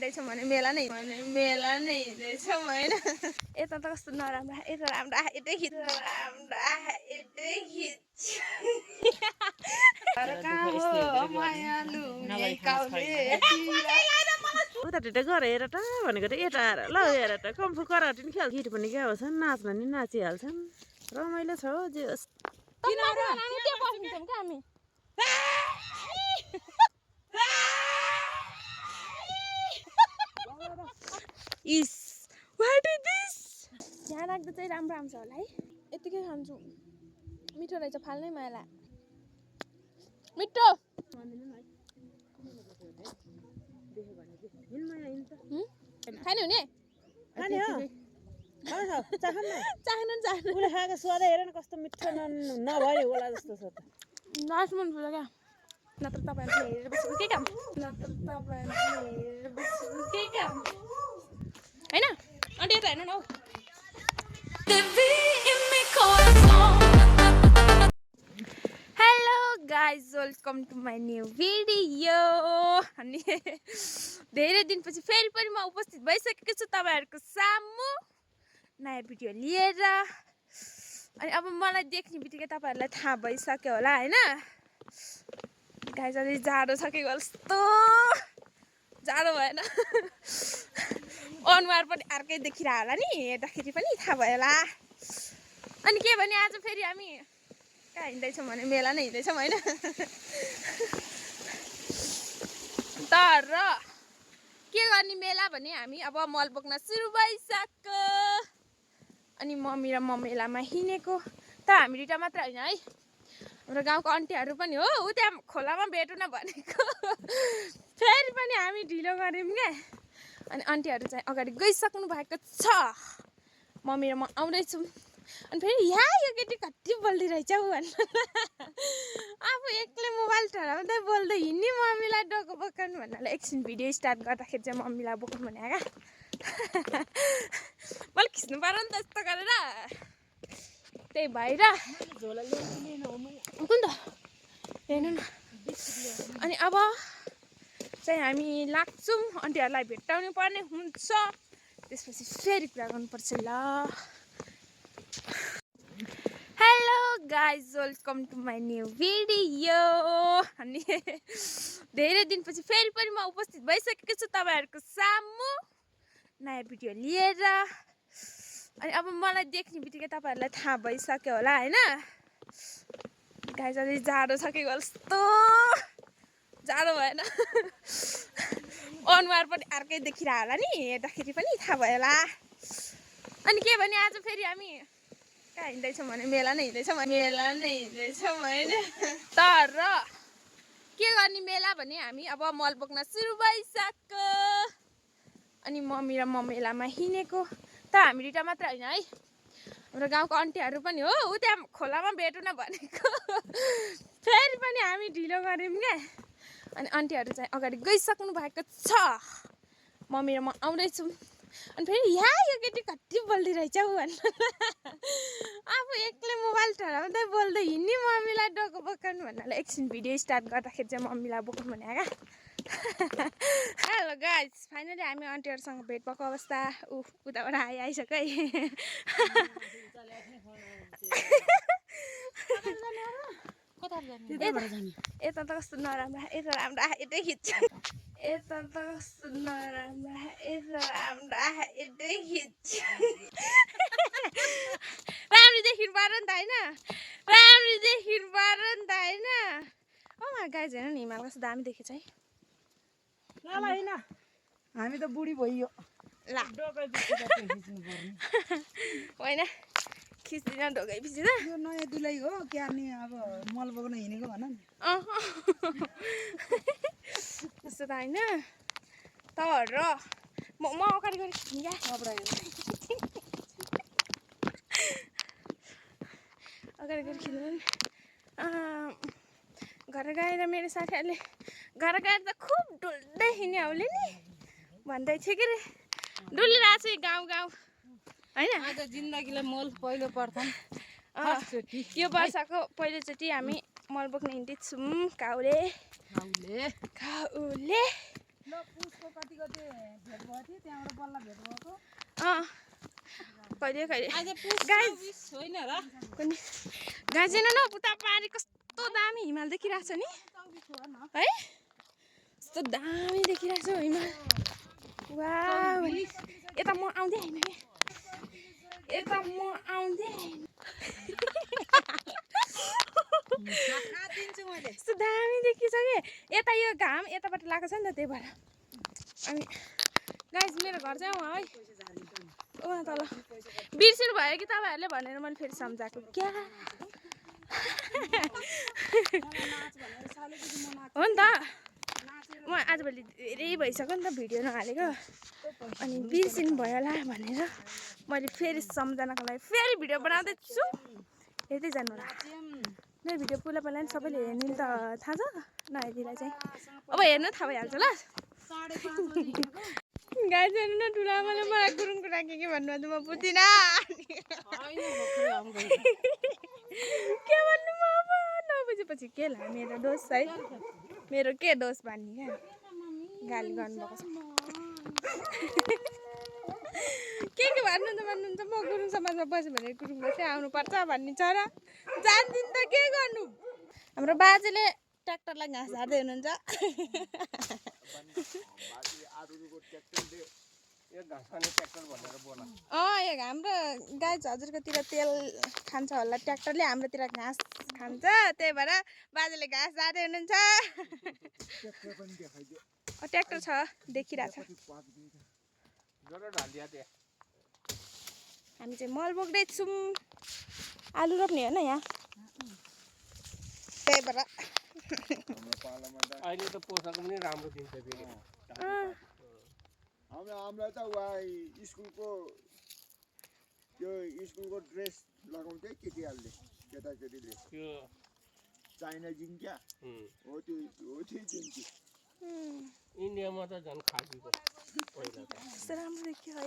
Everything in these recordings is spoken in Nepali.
हिँड्दैछौँ भने मेला नै हिँड्दैछौँ होइन। यता त कस्तो नराम्रो यता राम्रो यतै खिच्छ उता ढिटो गर हेर त भनेको त यता आएर ल हेर त कम्फु कराटे नि खेल गीत पनि क्या होस् नाच्न नि नाचिहाल्छन् रमाइलो छ हो जे होस् इस व्हाट इज दिस यहाँ राख्दा चाहिँ राम्रो आउँछ होला है। यतिकै खान्छु मिठो रहेछ फाल्नै माला मिठो खाने हुने चाख्नु स्वाद हेर न कस्तो मिठो नभयो होला जस्तो छ त लास्ट मन पर्छ क्या नत्र तपाईँहरू हेरेर बसेको के काम होइन अन्त यता हेर्नु न हौ hello guys welcome to my new video अनि धेरै दिनपछि फेरि पनि म उपस्थित भइसकेको छु तपाईँहरूको सामु नयाँ भिडियो लिएर। अनि अब मलाई देख्ने बित्तिकै तपाईँहरूलाई थाहा भइसक्यो होला होइन गाइज अलि जाडो छ कि कस्तो जाडो भएन अनुहार पनि अर्कै देखिरह होला नि हेर्दाखेरि पनि थाहा भयो होला। अनि के भने आज फेरि हामी कहाँ हिँड्दैछौँ भने मेला नै हिँड्दैछौँ होइन। तर के गर्ने मेला भने हामी अब मल बोक्न सुरु भइसक्यो। अनि मम्मी र म मेलामा हिँडेको त हामी दुइटा मात्र होइन है हाम्रो गाउँको आन्टीहरू पनि हो ऊ त्यहाँ खोलामा भेटौँ न भनेको फेरि पनि हामी ढिलो गऱ्यौँ क्या। अनि आन्टीहरू चाहिँ अगाडि गइसक्नु भएको छ मम्मी र म आउँदैछौँ। अनि फेरि यहाँ यो केटी कति बोल्दै रहेछ ऊ भन्नु आफू एक्लै मोबाइल ठहराउँदै बोल्दै हिँड्ने मम्मीलाई डोको बोकाउनु भन्नाले एकछिन भिडियो स्टार्ट गर्दाखेरि चाहिँ मम्मीलाई बोकाउनु भने क्या मैले खिच्नु पर्यो नि त यस्तो गरेर त्यही भएर कुन त हेर्नु न। अनि अब चाहिँ हामी लाग्छौँ आन्टीहरूलाई भेट्टाउनु पर्ने हुन्छ त्यसपछि फेरि कुरा गर्नुपर्छ ल। Hello guys welcome to my new video अनि धेरै दिनपछि फेरि पनि म उपस्थित भइसकेको छु तपाईँहरूको सामु नयाँ भिडियो लिएर। अनि अब मलाई देख्ने बित्तिकै तपाईँहरूलाई थाहा भइसक्यो होला होइन गाइज अलि जाडो छ कि कस्तो जाडो भएन अनुहार पनि अर्कै देखिरह होला नि हेर्दाखेरि पनि थाहा भयो होला। अनि के भने आज फेरि हामी कहाँ हिँड्दैछौँ भने मेला नै हिँड्दैछौँ होइन। तर के गर्ने मेला भने हामी अब मल बोक्न सुरु भइसक्यो। अनि मम्मी र म मेलामा हिँडेको त हामी दुइटा मात्र होइन है हाम्रो गाउँको आन्टीहरू पनि हो ऊ त्यहाँ खोलामा भेटौँ न भनेको फेरि पनि हामी ढिलो गऱ्यौँ क्या। अनि आन्टीहरू चाहिँ अगाडि गइसक्नु भएको छ मम्मी र म आउँदैछौँ। अनि फेरि यहाँ यो केटी कति बोल्दै रहेछ ऊ भन्नु आफू एक्लै मोबाइल ठहराउँदै बोल्दै हिँड्ने मम्मीलाई डोको बोकाउनु भन्नाले एकछिन भिडियो स्टार्ट गर्दाखेरि चाहिँ मम्मीलाई बोकाउनु भने क्या। हेलो गाइज फाइनली हामी आन्टीहरूसँग भेट भएको अवस्था उताबाट आइसक्यो है यता त कस्तो नराम्रो यता राम्रो यतै खिच्छ यता त कस्तो नराम्रो यता राम्रो यतै खिच्छ राम्री देखिनु पर्यो नि त होइन राम्री देखिनु पर्यो नि त होइन। ओ गाइज हेर्नु नि हिमाल कस्तो दामी देखेछ है हामी त बुढी भइयो ल होइन खिच्दिन ढोकै पछि त यो नयाँ दुलै हो क्या नि अब मल बोक्न हिँडेको भन नि त्यस्तो त होइन तर म अगाडि गएर खिच्नु क्या अगाडि गएर खिच्नु नि घर गएर मेरो साथीहरूले घर गएर त खुब डुल्दै हिँड्यो आउले नि भन्दै थियो के अरे डुलिरहेको छु गाउँ गाउँ होइन आज जिन्दगीलाई मल पहिलो प्रथम यो वर्षको पहिलोचोटि हामी मल बोक्न हिँड्दैछौँ काउले कहिले गाइज न उता पारि कस्तो दामी हिमाल देखिरहेको छ नि है कस्तो दामी देखिरहेको छ हिमाल वाउ यता म आउँदै हैन के यता म आउँदै हैन कस्तो दामी देखिसक्यो यता यो घाम यताबाट लागेको छ नि त त्यही भएर अनि गाइज मेरो घर चाहिँ वहाँ है वहाँ तल बिर्सिनु भयो कि तपाईँहरूले भनेर मैले फेरि सम्झाएको क्या हो नि त म आजभोलि धेरै भइसक्यो नि त भिडियो नहालेको अनि बिर्सिनु भयो होला भनेर मैले फेरि सम्झनाको लागि फेरि भिडियो बनाउँदैछु हेर्दै जानु होला मेरो भिडियो पहिला पहिला नि सबैले हेर्ने नि त थाहा छ नहेरिदिँदा चाहिँ अब हेर्नु थाहा भइहाल्छ ल गाइज हेर्नु न ठुलो आमाले मलाई गुरुङको राखेँ के भन्नु म बुझ्दिनँ के भन्नु म अब नबुझेपछि के ला मेरो दोष है मेरो के दोष भन्ने क्या गाली गर्नुभएको छ के भन्नुहुन्छ म गुरुङ समाजमा बस्यो भने गुरुङले चाहिँ आउनुपर्छ भन्ने छ र जान्दिन त के गर्नु हाम्रो बाजेले ट्र्याक्टरलाई घाँस झार्दै हुनुहुन्छ यो हाम्रो गाई हजुरकोतिर तेल खान्छ होला ट्र्याक्टरले हाम्रोतिर घाँस खान्छ त्यही भएर बाजेले घाँस झार्दै हुनुहुन्छ ट्र्याक्टर छ देखिरहेछ हामी चाहिँ मल बोक्दैछौँ आलु रोप्ने हो न यहाँ त्यही भएर अहिले त पोसाक पनि राम्रो दिन्छ फेरि हामीलाई त स्कुलको त्यो स्कुलको ड्रेस लगाउँथ्यो केटीहरूले केटाकेटीले त्यो चाइना जिन क्या हो त्यो दिन्थ्यो इन्डियामा त झन् खाजीको पहिला त कस्तो राम्रो देखियो है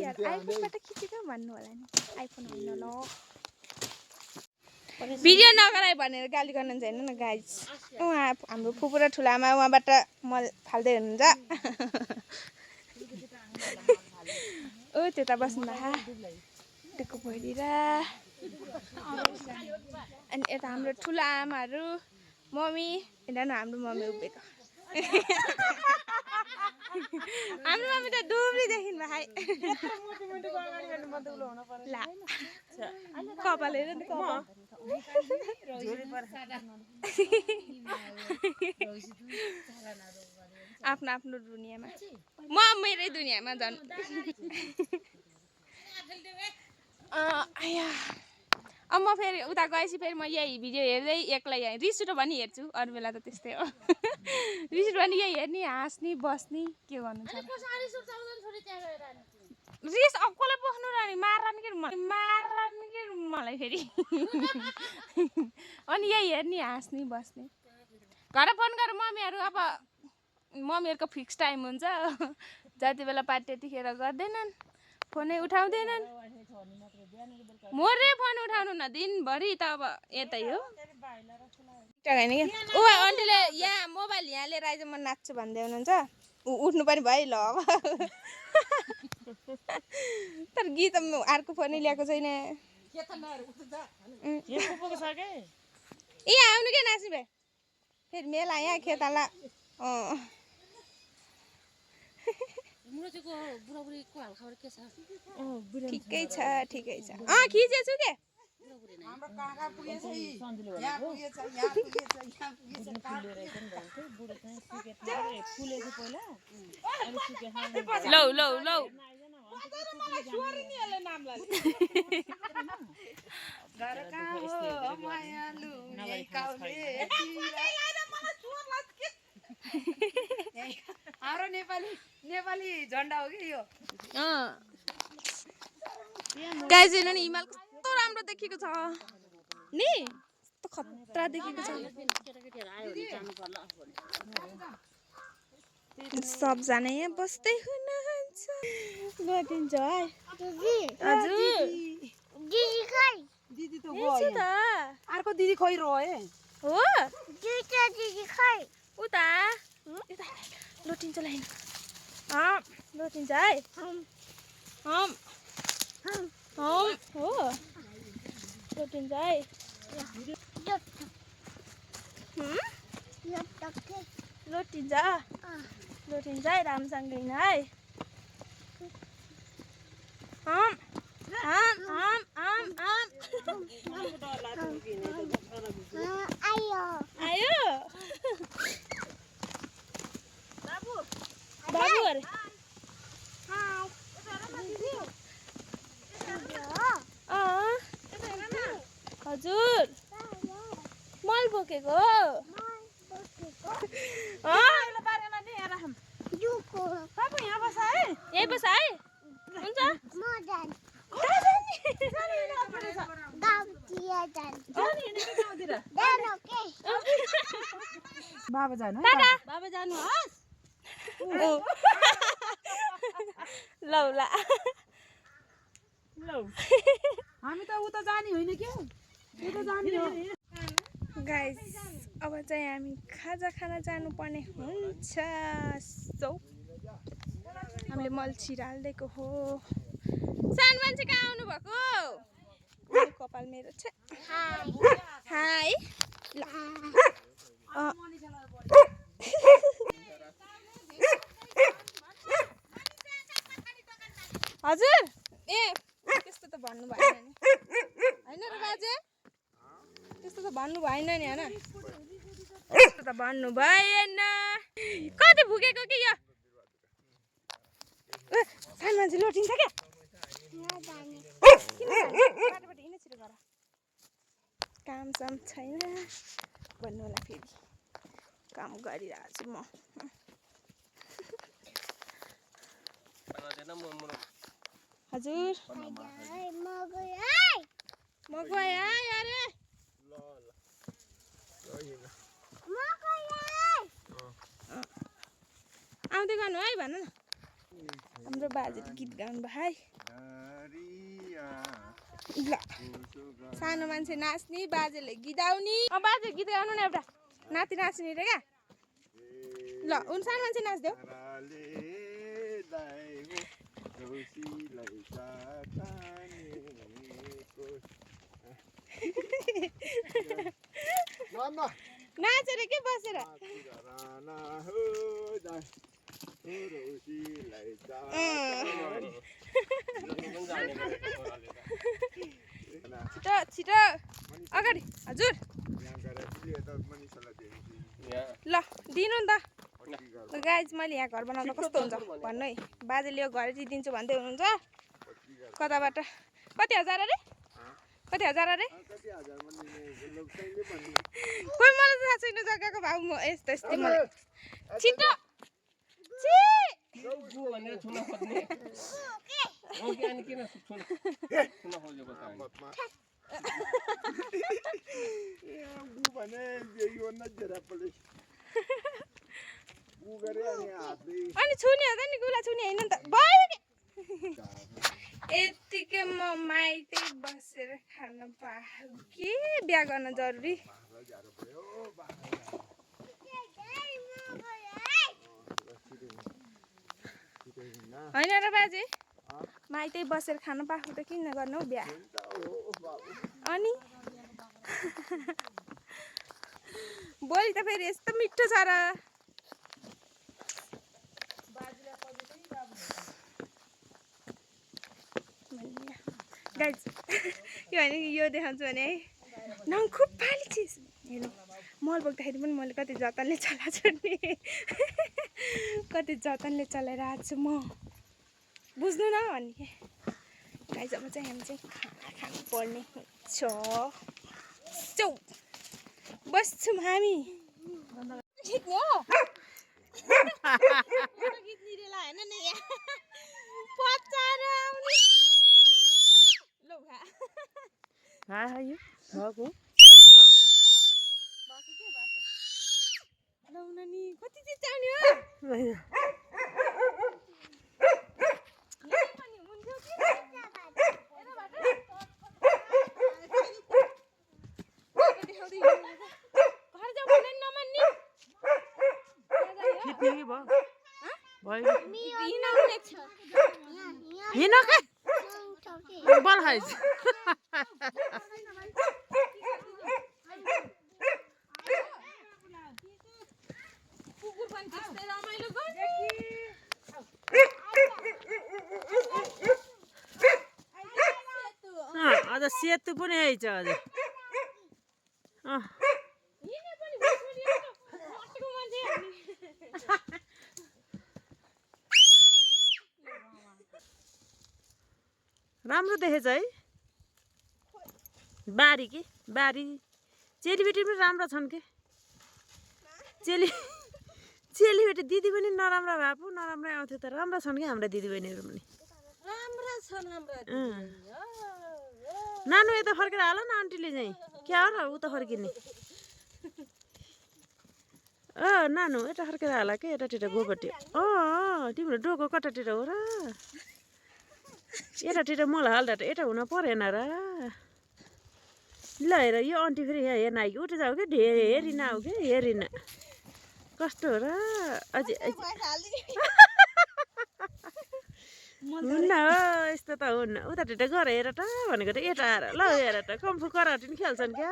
यार आइफोनबाट खिचेको भन्नु होला नि आइफोन होइन ल भिडियो नगराइ भनेर गाली गर्नुहुन्छ होइन न गाइज उहाँ हाम्रो फुपू र ठुलामा उहाँबाट मल फाल्दै हुनुहुन्छ ओ त्यता बस्नु भए टिको भइदिएर अनि यता हाम्रो ठुला आमाहरू मम्मी यता न हाम्रो मम्मी उभिएको हाम्रो मम्मी त दुब्रीदेखि भाइ ला कपाल हेर नि आफ्नो आफ्नो दुनियाँमा म मेरै दुनियाँमा झन् अब म फेरि उता गएपछि फेरि म यही भिडियो हेर्दै एक्लै यहाँ रिस उठ्यो भने हेर्छु अरू बेला त त्यस्तै हो रिस उठ्यो भने यही हेर्ने हाँस्ने बस्ने के गर्नु छ रिस अब कसलाई बस्नु र नि मार्ने के मलाई फेरि अनि यही हेर्ने हाँस्ने बस्ने घर फोन गरेर मम्मीहरू अब मम्मीहरूको फिक्स टाइम हुन्छ जति बेला पार्टी त्यतिखेर गर्दैनन् फोनै उठाउँदैनन् मोरे फोन उठाउनु न दिनभरि त अब यतै हो होइन कि ऊ आन्टीले यहाँ मोबाइल यहाँ लिएर आइज म नाच्छु भन्दै हुनुहुन्छ उठ्नु पनि भयो ल अब तर गीत अर्को फोनै ल्याएको छैन यहाँ आउनु के नाच्नु भए फेरि मेला यहाँ खेताला ठिकै छ खिचेछु के लौ लौ लौ हाम्रो नेपाली झन्डा हो कि यो गाइज हेर्नु नि हिमाल कस्तो राम्रो देखेको छ नि कस्तो खतरा देखेको छ सबजना यहाँ बस्दै हुनुहुन्छ गरिदिन्छ है हजुर दिदी त छु त अर्को दिदी खोइ रह्यो हो उता लोटिन्छ लाइन लोटिन्छ है हो लोटिन्छ है लोटिन्छ है राम्रोसँग हिँड है आयो बाबु अरे हजुर मल बोकेको यही बस है हुन्छ बाबा जानु बाबा जानुहोस् लौला हामी त उता जाने होइन क्या उता जाने हो गाइस अब चाहिँ हामी खाजा खान जानुपर्ने हुन्छ सो हामीले मल छिराल्दिएको हो सानो मान्छे कहाँ आउनु भएको कपाल मेरो छ हाई हजुर ए त्यस्तो त भन्नु भएन नि होइन र बाजे त्यस्तो त भन्नु भएन नि होइन त्यस्तो त भन्नु भएन कति भुकेको कि यो सानो मान्छे लोटिन्छ क्या बाटोबाट हिँड्न छिटो गर काम साम छैन भन्नु होला फेरि काम गरिरहेको छु म हजुर म गएँ अरे आउँदै गर्नु है भन न हाम्रो बाजेले गीत गाउनु भयो है ल सानो मान्छे नाच्ने बाजेले गीत गाउने बाजे गीत गाउनु न एउटा नाति नाच्ने रे क्या ल उनी सानो मान्छे नाच्देऊ नाचेर के बसेर छिटो छिटो अगाडि हजुर ल दिनु नि त गाइज मैले यहाँ घर बनाउँदा कस्तो हुन्छ भन्नु है बाजेले यो घर दिन्छु भन्दै हुनुहुन्छ कताबाट कति हजार अरे कति हजार अरे कोही मलाई थाहा छैन जग्गाको भाउ म यस्तो यस्तै मलाई छिटो अनि छुने हो त नि गुला छुने होइन नि त भयो यतिकै म माइतै बसेर खान पाएँ के बिहा गर्न जरुरी होइन र बाजे माइतै बसेर खान पाएको त किन गर्नु हौ बिहा अनि बोली त फेरि यस्तो मिठो छ र गाइज यो होइन कि यो देखाउँछु भने है नाउ खुब पाली चिज हेर्नु मल बोक्दाखेरि पनि मैले कति जतनले चलाएको छु नि कति जतनले चलाइरहेको छु म बुझ्नु न अनि गाइज अब चाहिँ हामी चाहिँ खाना खानुपर्ने हुन्छ चौ बस्छौँ हामी ठिक हो गीत निरेला होइन नि पचाएर आउने लौ खा यो भएको के भएको लौ नानी कति चिज चाहिने हो घर जाऊ भने नमान्ने हिँड के बल खाइज अझ सेतु पनि आइछ अझ राम्रो देखेछ है बारी के बारी चेलीबेटी पनि राम्रो छन् के चेलीबेटी दिदी पनि नराम्रा भए पो नराम्रै आउँथ्यो त राम्रो छन् कि हाम्रा दिदीबहिनीहरू पनि नानु यता फर्केर हाल न आन्टीले चाहिँ क्या हो र उता फर्किने नानु यता फर्केर हाल के यतातिर गोपट्टि तिम्रो डोको कतातिर हो र यतातिर मलाई हाल्दा त यता हुन परेन र ल हेर यो आन्टी फेरि यहाँ हेर्न आयो उठे जाऊ कि हेरिन आऊ कि हेरिन कस्तो हो र अझै हुन्न हो यस्तो त हुन्न उतातिर गएर हेर त भनेको त यता आएर ल हेर त कम्फु कराटे नि खेल्छन् क्या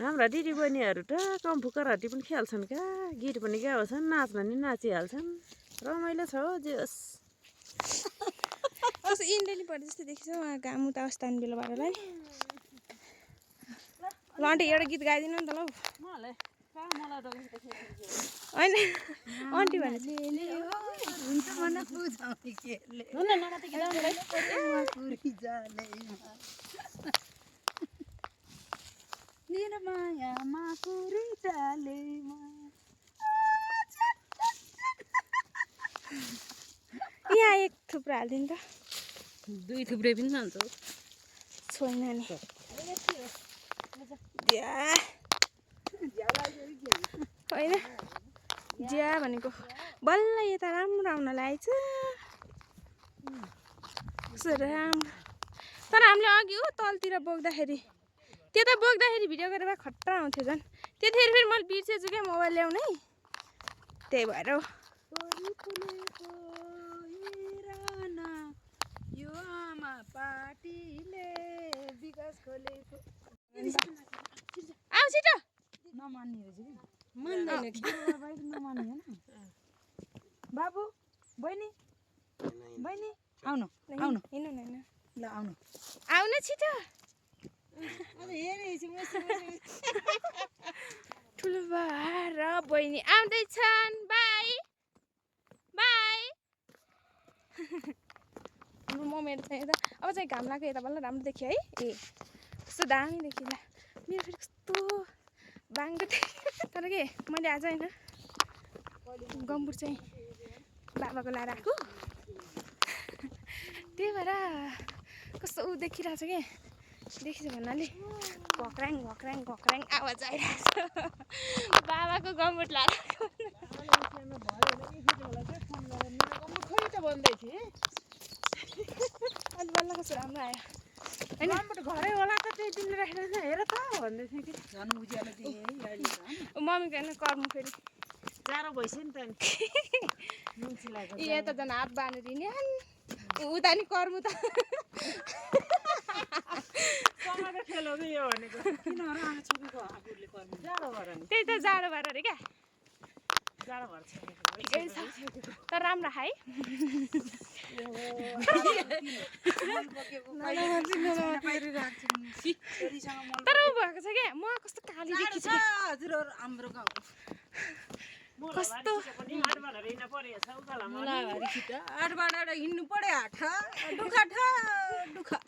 हाम्रा दिदीबहिनीहरू त कम्फु कराटे पनि खेल्छन् क्या गीत पनि गाउँछन् नाच्न नि नाचिहाल्छन् रमाइलो छ हो जे होस् कस्तो इन्डेली परे जस्तो देखिन्छ उहाँ घाम उता अस्तान बेलाबाटलाई ल आन्टी एउटा गीत गाइदिनु नि त ल होइन आन्टी भने यहाँ एक थुप्रो हालिदिनु त दुई थुप्रै पनि जान्छ छोइन नि होइन ज्या भनेको बल्ल यता राम्रो आउन लागेछ कस्तो राम्रो तर हामीले अघि हो तलतिर बोक्दाखेरि त्यता बोक्दाखेरि भिडियो गरेर खट्टा आउँथ्यो झन् त्यतिखेर फेरि मैले बिर्सेछु क्या मोबाइल ल्याउनै त्यही भएर हो आऊ छिटो बाबु बहिनी बहिनी आउनु आउनु हिँड्नु न ल आउनु आउनु छिटो ठुलो बा र बहिनी आउँदैछन् बाई बाई मेरो चाहिँ यता अब चाहिँ घाम लाग्यो यता बल्ल राम्रो देखियो है ए कस्तो दामी देखिला मेरो फेरि कस्तो बाङ्गो तर के मैले आज होइन गम्बुर चाहिँ बाबाको लाएर आएको त्यही भएर कस्तो ऊ देखिरहेको छ कि देखिन्छ भन्नाले घक्राङ घक्राङ घक्राङ आवाज आइरहेको छ बाबाको गम्बुर लाएर अनि बल्ल कस्तो राम्रो आयो होइन घरै होला त त्यही तिमीले राखेर हेर त भन्दै थियो कि झन् उज्यालो मम्मीको होइन कर्म फेरि जाडो भइसक्यो नि त ए त झन् हात बाँधेर हिँड्यो उता नि कर्म त खेल हो यो भनेको किन आमा छोरीको आफूले कर्म जाडो भएर नि त्यही त जाडो भएर अरे क्या जाडो भएर तर राम्रो है तर ऊ भएको छ क्या म कस्तो काली देखिन्छ कस्तो हिँड्नु पर्यो दुखा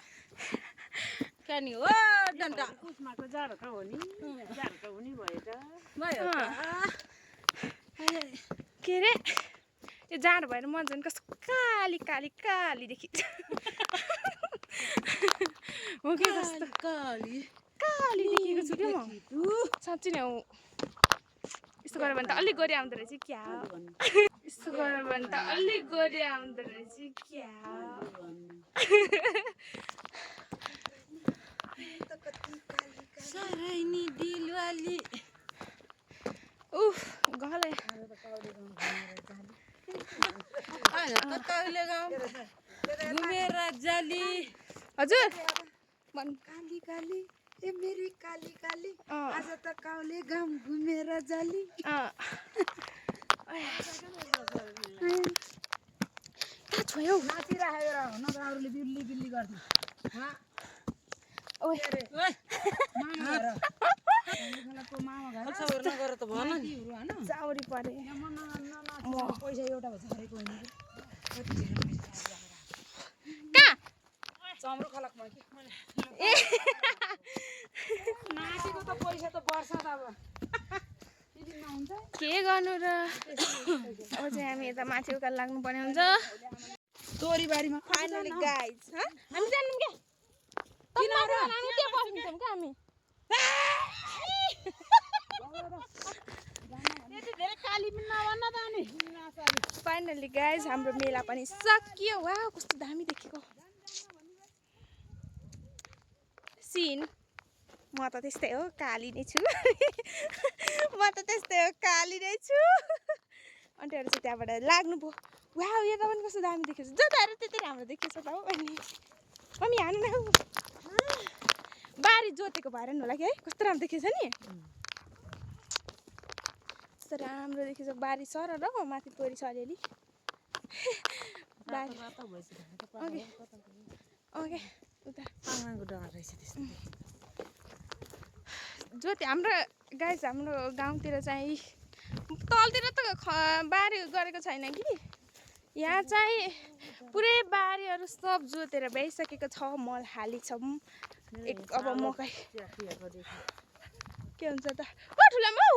क्यानी हो डन्टा उस्माको जाडो त हो नि जाडो त हुने भयो त के अरे यो जाडो भएर म झन् कस्तो काली काली काली देखिन्छ हो कि कस्तो काली काली देखेको छु क्या म साँच्ची नै हो यस्तो गऱ्यो भने त अलिक गोरी आउँदो रहेछ क्या यस्तो गऱ्यो भने त अलिक गोरी आउँदो रहेछ क्या उफ गले घुमेर जाली हजुर भन् काली काली ए मेरी काली काली आज त काउले गाम घुमेर जाली कहाँ छोयो नाचिराखेर हो न अरूले बिल्ली बिल्ली गर्थे ओए मामा घर को मामा घर नगर त भन हैन चाउरी परे म पैसा एउटा भन्छ गरेको होइन कहाँ चम्रो खलकमा के ए नाचेको त पैसा त वर्ष त अब यदि नहुन्छ के गर्नु र अब चाहिँ हामी यता माथि उकालो लाग्नु पर्ने हुन्छ तोरी बारीमा फाइनली गाइज हामी जान्नौँ क्या किन हामी त्यहाँ बसिन्छौँ क्या हामी फाइनली गाइज हाम्रो मेला पनि सकियो वा कस्तो दामी देखेको सिन म त त्यस्तै हो काली नै छु म त त्यस्तै हो काली नै छु अन्त चाहिँ त्यहाँबाट लाग्नुभयो वा यो त पनि कस्तो दामी देखेको छ जताहरू त्यति राम्रो देखेको छ त हो अनि मम्मी हानु न बारी जोतेको भएर नि होला कि है कस्तो राम्रो देखेको छ नि कस्तो राम्रो देखेको छ बारी सर र माथि तोरी छ अलिअलि बारी ओके उता ज्योति हाम्रो गाइस हाम्रो गाउँतिर चाहिँ तलतिर त बारी गरेको छैन कि यहाँ चाहिँ पुरै बारीहरू सब जोतेर भइसकेको छ मल हालिछौँ अब मकै के हुन्छ त ओ ठुला मौ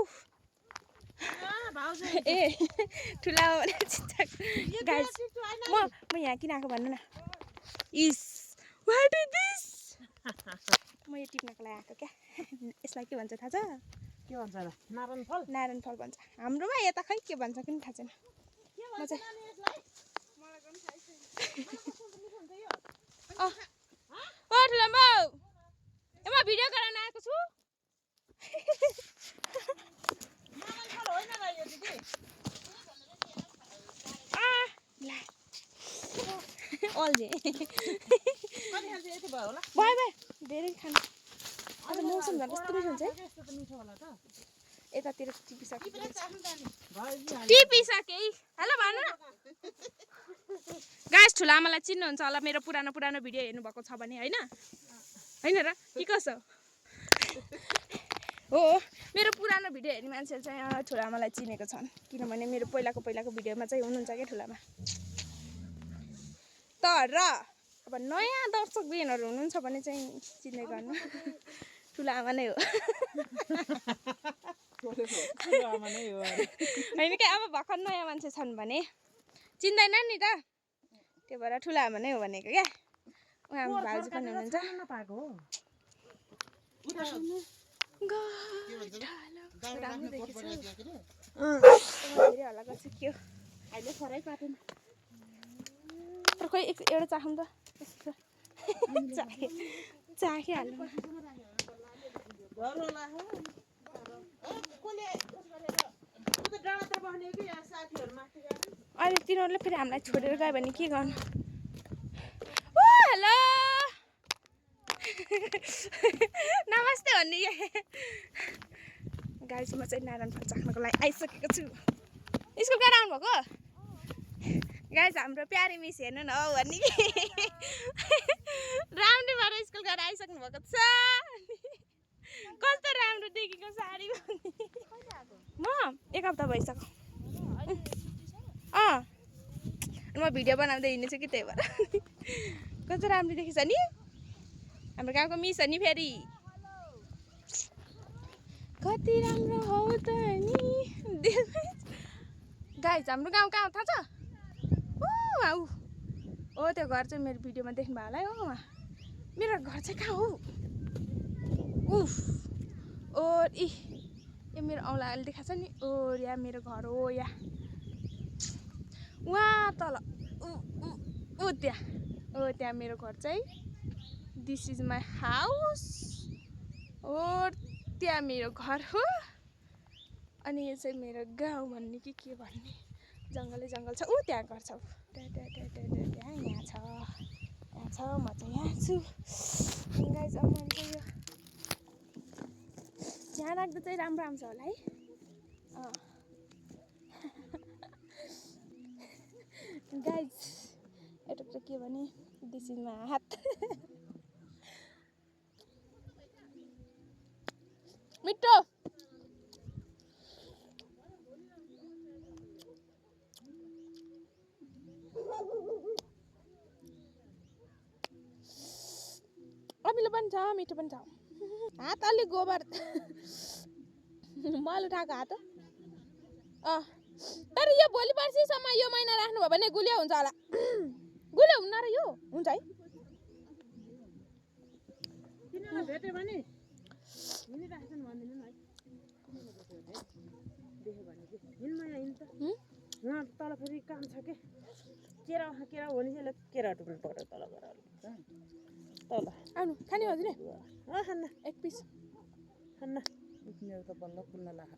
ए ठुला गाइस म यहाँ किन आएको भन्नु न इस व्हाट इज दिस म यो टिप्नको लागि आएको क्या यसलाई के भन्छ थाहा छ के भन्छ र नारायण फल नारायण फल भन्छ हाम्रोमा यता खै के भन्छ पनि थाहा छैन म चाहिँ ओ ठुला बाउ म भिडियो गराउन आएको छु अल्झे भयो धेरै खानु आज मौसम झन् कस्तो मिठो हुन्छ है यतातिर टिपिसके हेलो भन्नु न गाइस ठुला आमालाई चिन्नुहुन्छ होला मेरो पुरानो भिडियो हेर्नुभएको छ भने होइन होइन र के कसो हो मेरो पुरानो भिडियो हेर्ने मान्छेहरू चाहिँ ठुला आमालाई चिनेको छन् किनभने मेरो पहिलाको भिडियोमा चाहिँ हुनुहुन्छ क्या ठुला आमा तर अब नयाँ दर्शक बिनहरू हुनुहुन्छ भने चाहिँ चिन्ने गर्नु ठुला आमा नै हो होइन क्या अब भर्खर नयाँ मान्छे छन् भने चिन्दैन नि त त्यो भएर ठुला आमा नै हो भनेको क्या उहाँ हाम्रो भाउजू पनि हुनुहुन्छ राम्रो देखेछ धेरै हल्ला गर्छ के हो अहिले फरै पाटेन खोइ एउटा चाखौँ त चाखिहाल्नु अहिले तिनीहरूले फेरि हामीलाई छोडेर गयो भने के गर्नु ओ हेलो नमस्ते भन्ने गाडीसम्म चाहिँ नारायण फल चाख्नको लागि आइसकेको छु स्कुल गएर आउनुभएको गाइस हाम्रो प्यारी मिस हेर्नु न हौ भन्ने कि राम्रो भएर स्कुल गएर आइसक्नु भएको छ कस्तो राम्रो देखेको साडी म एक हप्ता भइसक्यो म भिडियो बनाउँदै हिँड्छु कि त्यही भएर कस्तो राम्रो देखेछ नि हाम्रो गाउँको मिस हो नि फेरि कति राम्रो हौ त नि गाइस हाम्रो गाउँ कहाँ थाहा छ आऊ ओ त्यो घर चाहिँ मेरो भिडियोमा देख्नुभयो होला है हो उहाँ मेरो घर चाहिँ कहाँ हो उफ ओ इ यो मेरो औँला अहिले देखाएको छ नि ओ या मेरो घर हो या उहाँ तल ऊ त्यहाँ मेरो घर चाहिँ दिस इज माई हाउस ओ त्यहाँ मेरो घर हो अनि यो चाहिँ मेरो गाउँ भन्ने कि के भन्ने जङ्गलै जङ्गल छ ऊ त्यहाँ घर छ त्यहाँ यहाँ छ म चाहिँ यहाँ छु गाइस अब मैले चाहिँ यो यहाँ राख्दा चाहिँ राम्रो आउँछ होला है गाइस एउटा चाहिँ के भने दिस इज माई हात मिठो अमिलो पनि छ मिठो पनि छ हात अलि गोबर मल उठाएको हात तर यो भोलि पर्सिसम्म यो महिना राख्नुभयो भने गुलियो हुन्छ होला गुलियो हुन्न र यो हुन्छ है तिनीहरूलाई भेट्यो भने हिँडिराख्छन् भन्दिनु है देख्यो भने कि हिँड्नु यहाँ हिँड्छ उहाँ तल फेरि काम छ के केरा हो नि चाहिँ केरा टुक्नु पर्यो तल गएर तल आउनु खाने हजुरले खान्न एक पिस खान्न मेरो त बल्ल कुल्न लाख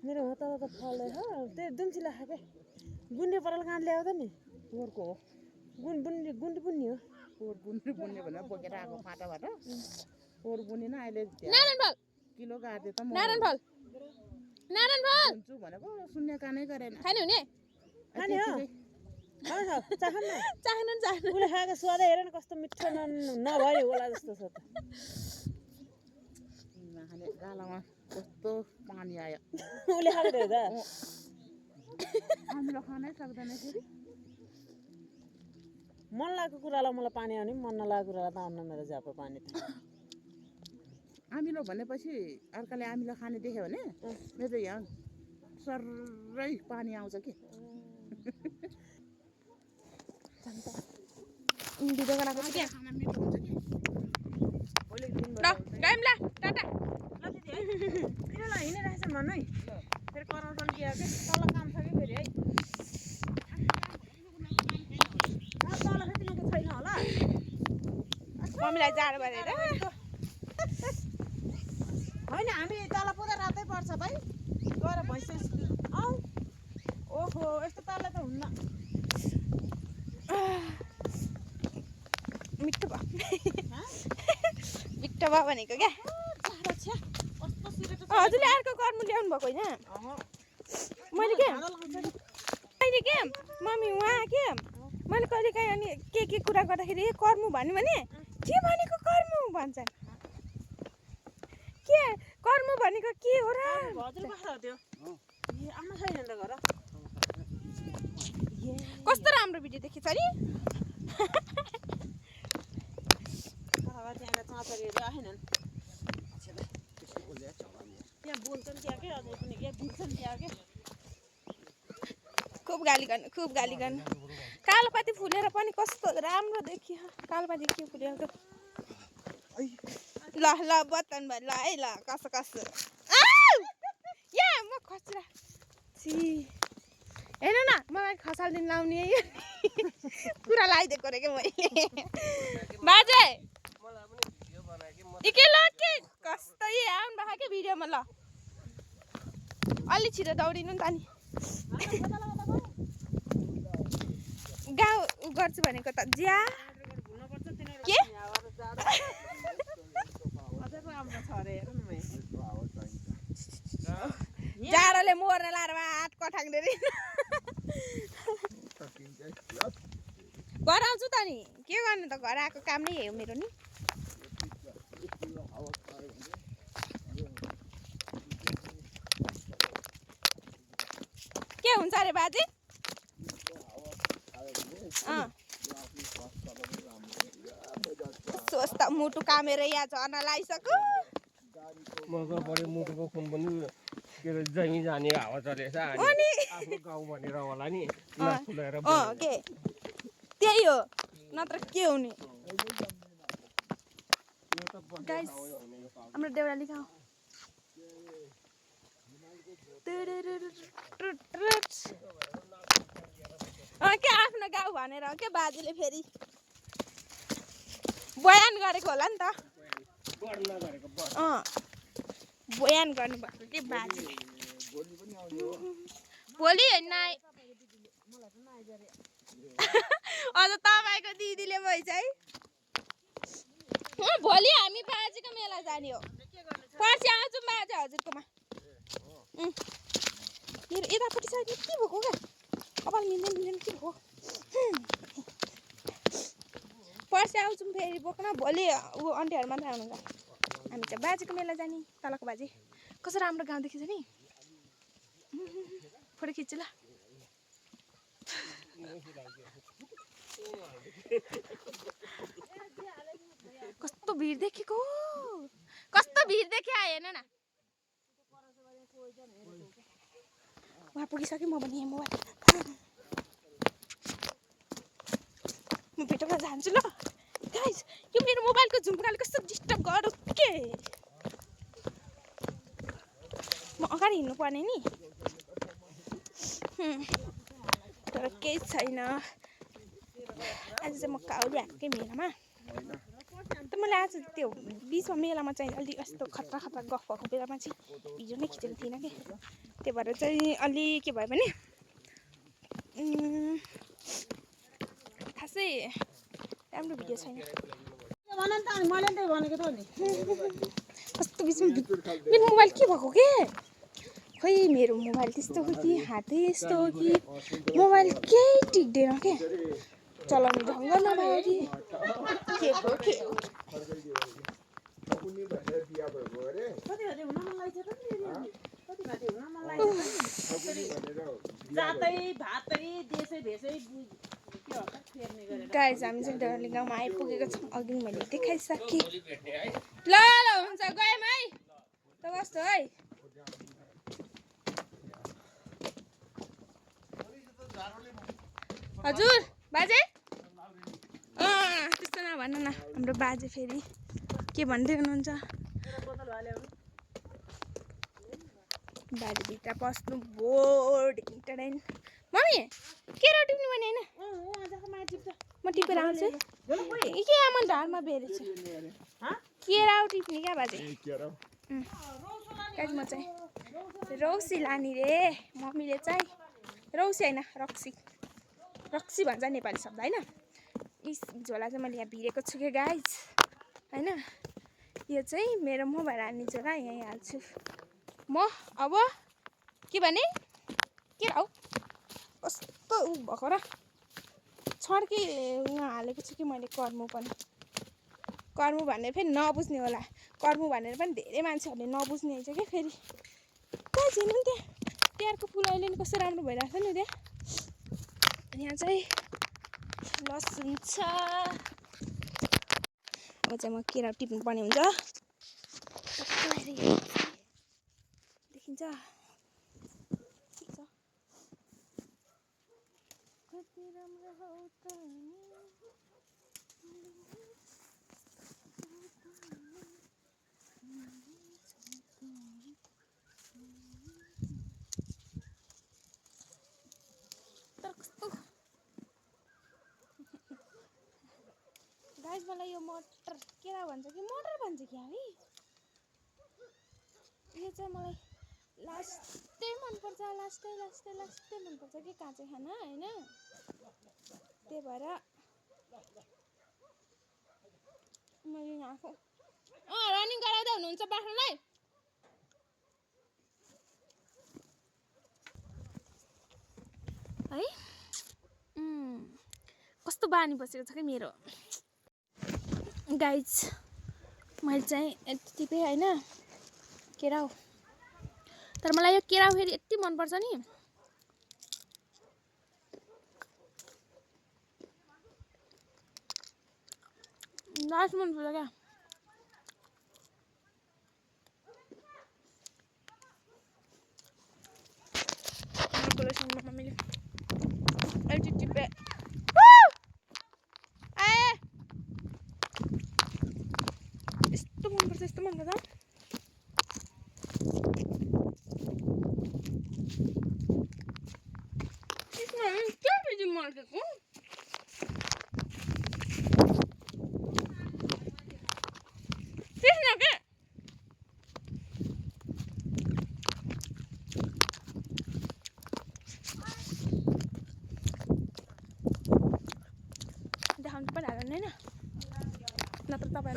मेरो हो तल त फल्दै हो त्यो दुम्सी लाखा के गुन्डे पराल कहाँ ल्याउँछ नि पोहोरको हो गुन्डी बुन्नी हो पोहोर बुन्ने भनेर बोकेर आएको फाटाबाट पोहोर बुनेन अहिले नारायण फल किलो गाड्दै त म नारायण फल हुन्छु भनेको सुन्ने कानै गरेन खाने हुने खाने हो चाहन्न चाहनु उसले खाएको स्वादै हेर न कस्तो मिठो नभयो होला जस्तो छ त खाने गालामा कस्तो पानी आयो उसले खाएको थियो त हामीलाई खानै सक्दैन फेरि मन लागेको कुरालाई मलाई पानी आउने मन नलागेको कुरालाई त आउन मेरो जापो पानी त आमिलो भनेपछि अर्काले आमिलो खाने देख्यो भने मेरो यहाँ सर्रै पानी आउँछ कि भिडियो बनाएको छु क्या खाना मिठो हुन्छ कि ल गयौँ ल टाटा ल दिदी है तिनीहरूलाई हिँडिरहेछन् भन्नु है फेरि कराउँछन् कि के तल काम छ कि फेरि है तल फेरि तिमीको छैन होला मम्मीलाई जाडो भनेर होइन हामी तल पुरा रातै पर्छ भाइ गएर भैँसी आऊ ओहो यस्तो तल त हुन्न मिठो भयो मिठो भयो भनेको क्या हजुरले अर्को कर्म ल्याउनु भएको होइन मैले के अहिले के मम्मी उहाँ के मैले कहिले काहीँ अनि के कुरा गर्दाखेरि कर्म भन्यो भने के भनेको कर्म भन्छन् के कर्म भनेको के हो र हजुर कस्तो त्यो ए आमा छैन त घर कस्तो राम्रो भिडियो देखेछ नि त्यहाँका चाँचरीहरू आएनन् त्यहाँ बोल्छन् त्यहाँ के अझै पनि के बुझ्छन् त्यहाँ के खुब गाली गर्नु कालोपाती फुलेर पनि कस्तो राम्रो देखियो कालोपाती के फुलेको ल बत्तन भयो ल है ल कसो यहाँ म खस्रा छि हेर्नु न मलाई खसाल्दिन लाउने पुरा लगाइदिएको रे क्या मैले बाजे के ल के कस्तो आउनु भएको के भिडियोमा ल अलि छिटो दौडिनु नि त नि गाउँ गर्छु भनेको त ज्या के जाडोले मर्न लाएर हात कठाङ्दे घर आउँछु त नि के गर्नु त घर आएको काम नै हो मेरो नि के हुन्छ अरे बाजे सोच्दा मुटु कामेर यहाँ झर्न लगाइसक्यो मको बढी मुटुको खुन पनि के अरे जहीँ जाने हावा चलेछ अनि आफ्नो गाउँ भनेर होला नि फुलेर के त्यही हो नत्र के हुने गाइस हाम्रो देउराली गाउँ के आफ्नो गाउँ भनेर के बाजेले फेरि बयान गरेको होला नि त बयान गर्नुभएको के बाजेले भोलि होइन अझ तपाईँको दिदीले भएछ है भोलि हामी बाजेको मेला जाने हो पर्सि आउँछौँ बाजे हजुरकोमा मेरो यतापट्टि साइड के भएको क्या कपाल मिल्दैन के भएको पर्सि आउँछौँ फेरि बोक्न भोलि ऊ अन्टीहरू मात्रै आउनुहुन्छ हामी चाहिँ बाजेको मेला जाने तलको बाजे कस्तो राम्रो गाउँ देखेछ नि फोटो खिच्छु ल कस्तो भिड देखेको कस्तो भिड देखे हेर्न न वहाँ पुगिसक्यो म पनि मोबाइल म भिडियोमा जान्छु ल गाइस यो मेरो मोबाइलको झुम्काले कस्तो डिस्टर्ब गरोस् के म अगाडि हिँड्नु पर्ने नि तर केही छैन आज चाहिँ म काउली आएकै मेलामा त मैले आज त्यो बिचमा मेलामा चाहिँ अलि यस्तो खतरा खतरा गफ भएको बेलामा चाहिँ भिडियो नै खिचेको थिइनँ कि त्यही भएर चाहिँ अलि के भयो भने खासै राम्रो भिडियो छैन कस्तो बिचमा मेरो मोबाइल के भएको के खोइ मेरो मोबाइल त्यस्तो हो कि हातै यस्तो हो कि मोबाइल केही टिक्दैन के चलाउने ढङ्ग नभयो कि के हो गाइस हामी चाहिँ डरली गाउँमा आइपुगेको छौँ अघि मैले देखाइसकेँ ल हुन्छ गयौँ है त कस्तो है हजुर बाजे त्यस्तो नभन्नु न हाम्रो बाजे फेरि के भन्दै हुनुहुन्छ बाजे भित्र पस्नु बोर्ड इन्टरटेन मम्मी के र टिप्नु भने होइन म टिपेर आउँछु के आमा ढाडमा बेरेछ के राउ टिप्ने क्या बाजे म चाहिँ रौसी लाने रे मम्मीले चाहिँ रौसी होइन रक्सी रक्सी भन्छ नेपाली शब्द होइन इस झोला चाहिँ मैले यहाँ भिरेको छु कि गाइज होइन यो चाहिँ मेरो मोबाइल हाल्ने झोला यहीँ हाल्छु म अब के भने के हौ कस्तो ऊ भएको र छड्के हालेको छु कि मैले कर्मु पनि कर्मु भनेर फेरि नबुझ्ने होला कर्मु भनेर पनि धेरै मान्छेहरूले नबुझ्ने हुन्छ कि फेरि कहाँ छिर्नु नि त्यहाँ तिहारको फुल अहिले नि कस्तो राम्रो भइरहेको छ नि त्यहाँ यहाँ चाहिँ लसुन छ अब चाहिँ म केरा टिप्नु पर्ने हुन्छ देखिन्छ ठिक छ कति राम्रो हौ त गाइस मलाई यो मटर केरा भन्छ कि मटर भन्छ कि है यो चाहिँ मलाई लास्टै मनपर्छ लास्टै मनपर्छ कि काँचै खाना होइन त्यही भएर मैले आएको रनिङ गराउँदै हुनुहुन्छ बाख्रालाई है कस्तो बानी बसेको छ कि मेरो गाइज मैले चाहिँ यति टिपेँ होइन केराउ तर मलाई यो केराउ फेरि यति मनपर्छ नि लास्ट मनपर्छ क्या मम्मीले यति टिपेँ यस्तो मनपर्छ क्या बेजी मर्केको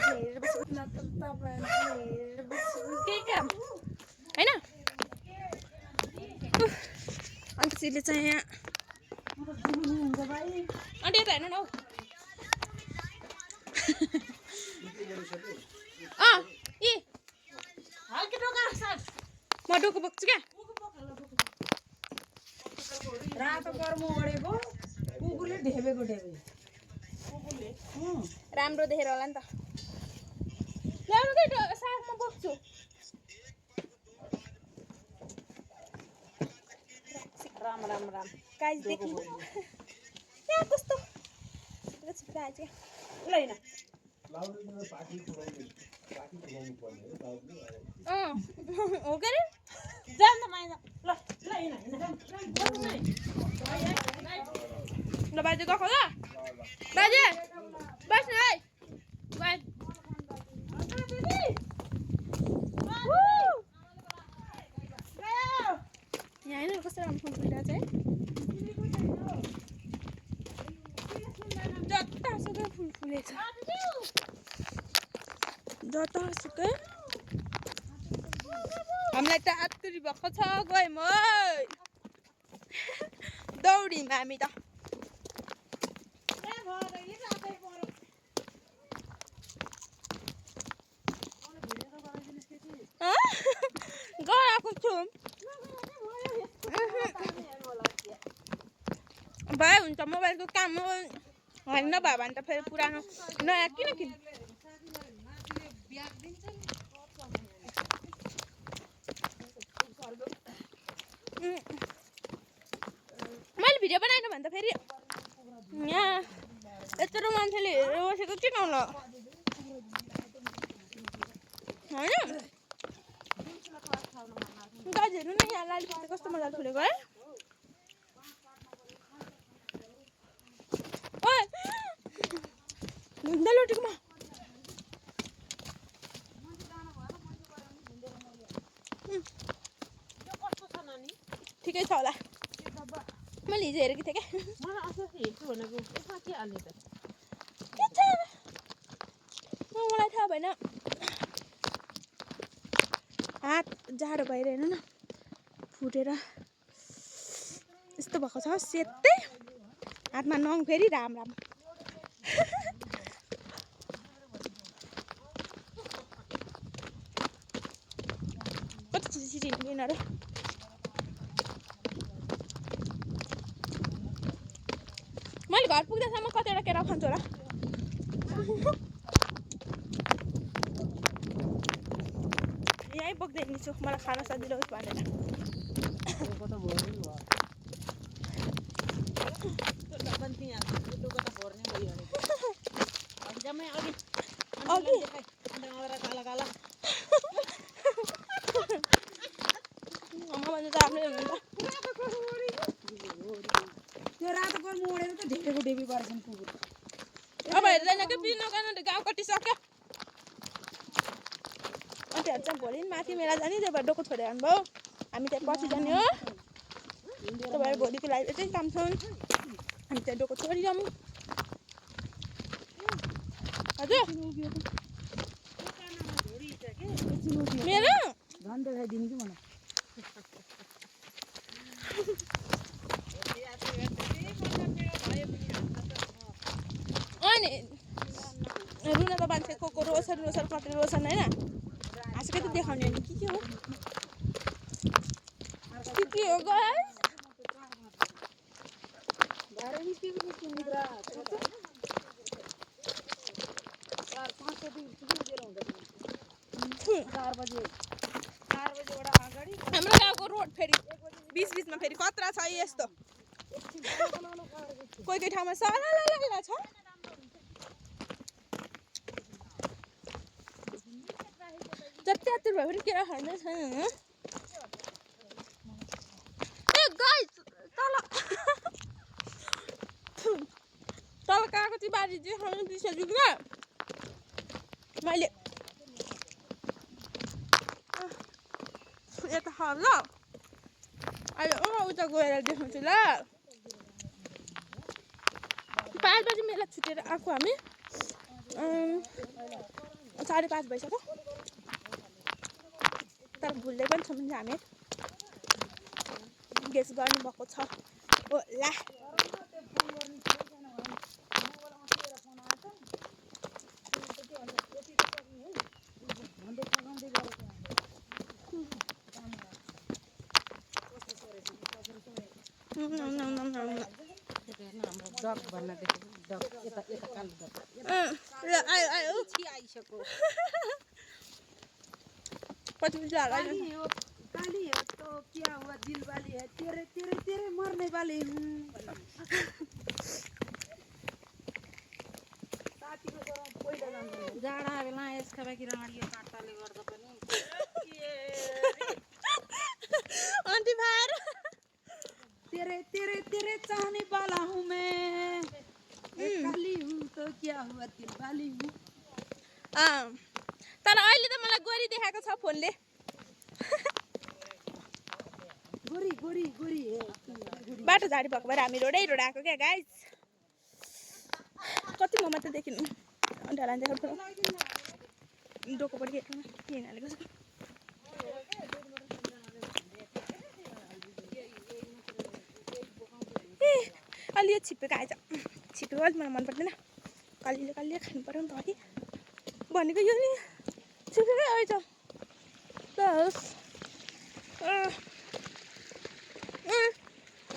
हेरेर बस्छु के काम होइन अन्त त्यसले चाहिँ यहाँ अन्त यता हेर्नु न हौ म डोको बोक्छु क्या रातो कर्म गरेको कुकुरले ढेबेको ढेबे राम्रो देखेर होला नि त ल्याउनु कि साग म बोक्छु राम राम राम गाइस देख्नु यहाँ कस्तो छिप्रा आएछ क्या लैन हो के अरे जान त माइज ल लैन ल बाजे गएको ल बाजे बस्नु है बाज यहाँ होइन कस्तो राम्रो फुल फुलिरहेको छ है जतासुकै फुल फुलेछ जतासुकै हामीलाई त आतुरी भएको छ गयौँ है दौडियौँ हामी त गएको छु भयो हुन्छ मोबाइलको काम होइन भयो भने त फेरि पुरानो नयाँ किन मैले भिडियो बनाएन भने त फेरि यहाँ यत्रो मान्छेले हेरेर बसेको किन होला होइन दाजु हेर्नु न यहाँ लालीपाता कस्तो मजाले फुलेको है ढुङ्गा लुटेको म ठिकै छ होला मैले हिजो हेरेको थिएँ क्या के छ मलाई थाहा भएन हात जाडो भएर हेर्नु न फुटेर यस्तो भएको छ सेतै हातमा नङ फेरि राम राम कति छिटो यिनीहरू मैले घर पुग्दासम्म कतिवटा केरा खान्छु होला यहीँ बोक्दै हिँड्छु मलाई खान सजिलो होस् भनेर त्यो रातो कर्म ओढेर त ढेबेको ढेबी पर्छन् कुकुर अब हेर्दैन कि पिनो गर्न गाउँ कटिसक्यो अन्त चाहिँ भोलि माथि मेला जाने त्यही भएर डोको छोडेर आउनुभयो हामी त्यहाँ पछि जाने हो त्यही भएर भोलिको लागि चाहिँ काम छ हामी त्यहाँ डोको छोडिजाउँ हजुर मेरो धन देखाइदिनु कि मलाई अनि रुन त मान्छेको रोसन रोसन कति रोसन होइन हाँसेकै त देखाउने होइन के हो के हो गाइस हाम्रो गाउँको रोड फेरि बिचमा फेरि कत्रा छ यस्तो कोही कोही ठाउँमा सला छ जति आतिर भयो भने केरा खाँदै छैन ए गाइस तल काको चाहिँ बारी चाहिँ खानु दिइसक्यो क्या मैले यता खाऊ ल अहिले उता गएर देखाउँछु ल 5 बजी मेला छुटेर आएको हामी 5:30 भइसक्यो तर भुल्दै पनि छौँ नि हामी गेस गर्नुभएको छ होला काली है तो क्या हुआ दिल वाली है तेरे तेरे तेरे मरने वाली हूँ जाडा बेला यसका बाँकी राँडी यो काट्टाले गर्दा पनि आन्टी भार तेरे तेरे तेरे चाहने वाला हूँ मैं काली हूँ तो क्या हुआ दिल वाली हूँ तर अहिले त मलाई गोरी देखाएको छ फोनले गोरी गोरी गोरी है बाटो झाडी भएको भएर हामी रोडै रोड आएको क्या गाइज कति म मात्रै देखिनु अन्डालाई देखाउनु डोकोपट्टि के हालेको छ ए अलि यो छिप्पेको आएछ छिप्पेको अलिक मलाई मन पर्दैन कलिले कलिले खानु पर्यो नि त अघि भनेको यो नि छिप्पेकै आएछ बस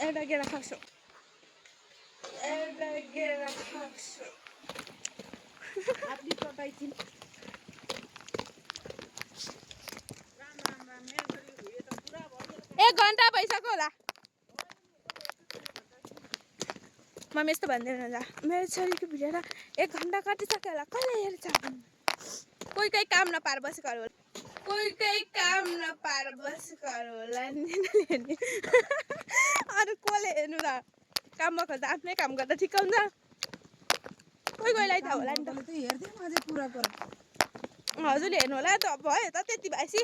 एउटा गेडा खाक्छु आपली टटाइथिन् 1 घन्टा भइसक्यो होला मम्मी यस्तो भन्दैन जा मेरो छोरीको भिडियो 1 घन्टा कटिसक्यो होला कसले हेर्छ कोही कोही काम नपाएर बसेको होला कोही कोही काम नपाएर बसेको होला अरू कसले हेर्नु र काममा खोज्दा आफ्नै काम गर्दा ठिक हुन्छ कोही कोहीलाई थाहा होला नि त त हेर्दै अझै पुरा गर हजुरले हेर्नु होला त भयो त त्यति भएपछि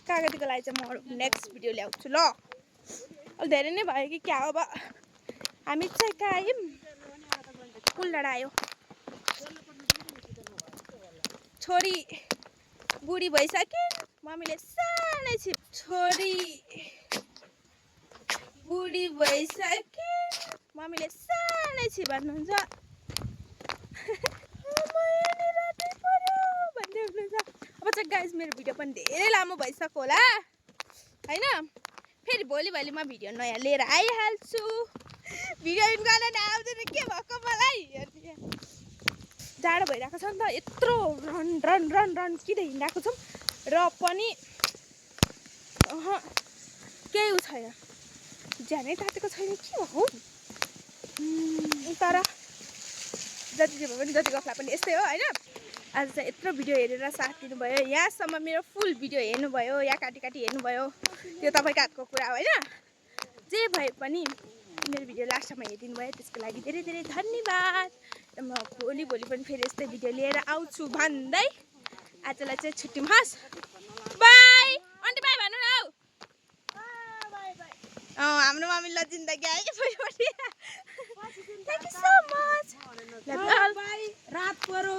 कागतीको लागि चाहिँ म नेक्स्ट भिडियो ल्याउँछु ल अब धेरै नै भयो कि क्या हो अब हामी चाहिँ गयौँ पुल डाँडा आयो छोरी बुढी भइसक्यो मम्मीले सानै छिप छोरी बुढी भइसक्यो मम्मीले सानै छि भन्नुहुन्छ भन्दै हुनुहुन्छ अब चाहिँ गाइज मेरो भिडियो पनि धेरै लामो भइसक्यो होला होइन फेरि भोलि म भिडियो नयाँ लिएर आइहाल्छु भिडियो इन गर्न आउँदैन के भएको मलाई जाडो भइरहेको छ नि त यत्रो रन रन रन रन किन हिँडिरहेको छौँ र पनि केही उ छैन ज्यानै तातेको छैन के भएको तर जति जे भए पनि जति गफला पनि यस्तै हो होइन आज चाहिँ यत्रो भिडियो हेरेर साथ दिनुभयो यहाँसम्म मेरो फुल भिडियो हेर्नुभयो या काटी काटी हेर्नुभयो त्यो तपाईँको हातको कुरा हो होइन जे भए पनि मेरो भिडियो लास्टमा हेरिदिनु भयो त्यसको लागि धेरै धेरै धन्यवाद म भोलि पनि फेरि यस्तै भिडियो लिएर आउँछु भन्दै आजलाई चाहिँ छुट्टी हस् बाई आन्टी बाई भन्नु न हाम्रो मम्मीले जिन्दगी आयो थ्याङ्क यू सो मच रात परो